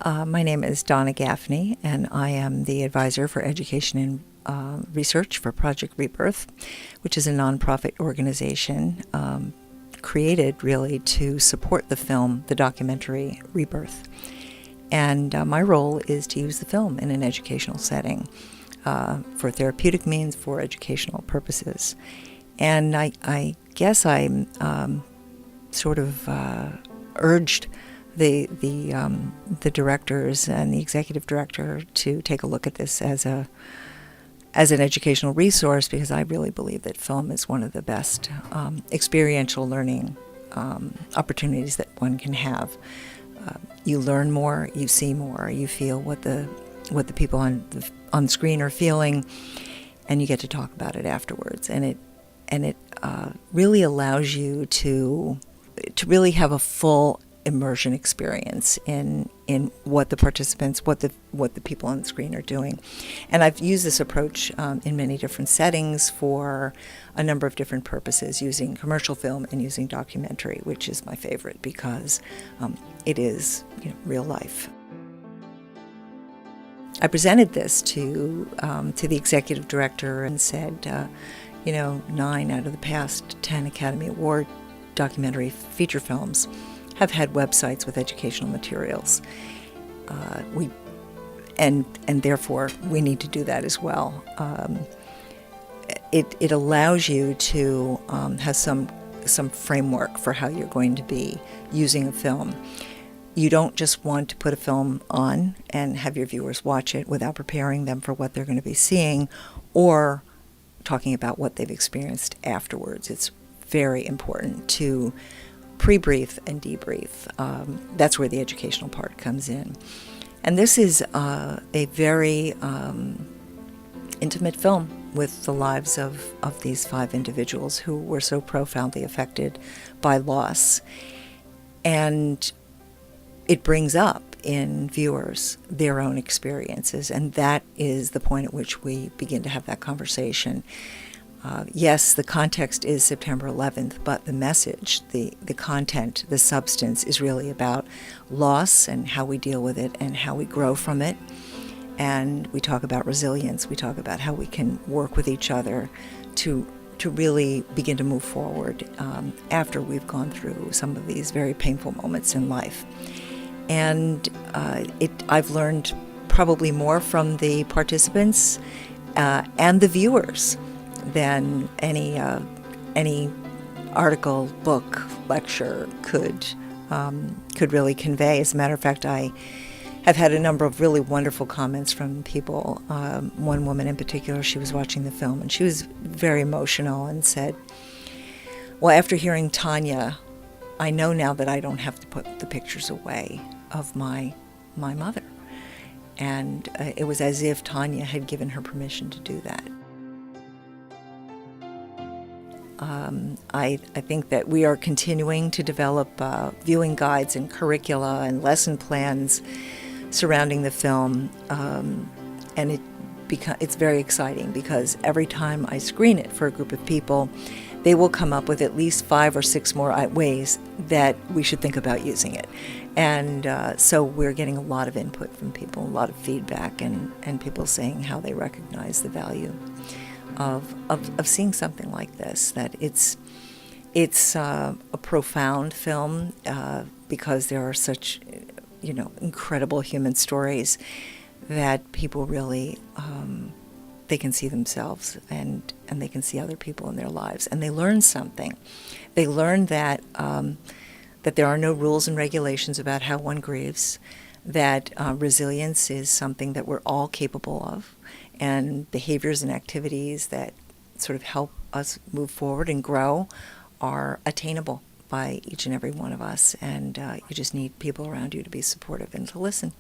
My name is Donna Gaffney, and I am the advisor for education and research for Project Rebirth, which is a nonprofit organization created really to support the film, the documentary Rebirth. And my role is to use the film in an educational setting for therapeutic means, for educational purposes. And I guess I sort of urged the directors and the executive director to take a look at this as an educational resource, because I really believe that film is one of the best experiential learning opportunities that one can have. You learn more, you see more, you feel what the people on screen are feeling, and you get to talk about it afterwards. And it really allows you to really have a full immersion experience in what the participants, what the people on the screen are doing. And I've used this approach in many different settings for a number of different purposes, using commercial film and using documentary, which is my favorite because it is real life. I presented this to the executive director and said, 9 out of the past 10 Academy Award documentary feature films have had websites with educational materials. And therefore we need to do that as well. It allows you to have some framework for how you're going to be using a film. You don't just want to put a film on and have your viewers watch it without preparing them for what they're going to be seeing or talking about what they've experienced afterwards. It's very important to pre-brief and debrief. That's where the educational part comes in. And this is a very intimate film with the lives of these 5 individuals who were so profoundly affected by loss. And it brings up in viewers their own experiences, and that is the point at which we begin to have that conversation. Yes, the context is September 11th, but the message, the content, the substance is really about loss and how we deal with it and how we grow from it. And we talk about resilience. We talk about how we can work with each other to really begin to move forward after we've gone through some of these very painful moments in life. And I've learned probably more from the participants and the viewers than any article, book, lecture could really convey. As a matter of fact, I have had a number of really wonderful comments from people. One woman in particular, she was watching the film and she was very emotional and said, "Well, after hearing Tanya, I know now that I don't have to put the pictures away of my mother." And it was as if Tanya had given her permission to do that. I think that we are continuing to develop viewing guides and curricula and lesson plans surrounding the film, and it's very exciting because every time I screen it for a group of people, they will come up with at least 5 or 6 more ways that we should think about using it. And so we're getting a lot of input from people, a lot of feedback, and people saying how they recognize the value of seeing something like this, that it's a profound film because there are such incredible human stories that people really they can see themselves and they can see other people in their lives, and they learn something. They learn that there are no rules and regulations about how one grieves, that resilience is something that we're all capable of, and behaviors and activities that sort of help us move forward and grow are attainable by each and every one of us, and you just need people around you to be supportive and to listen.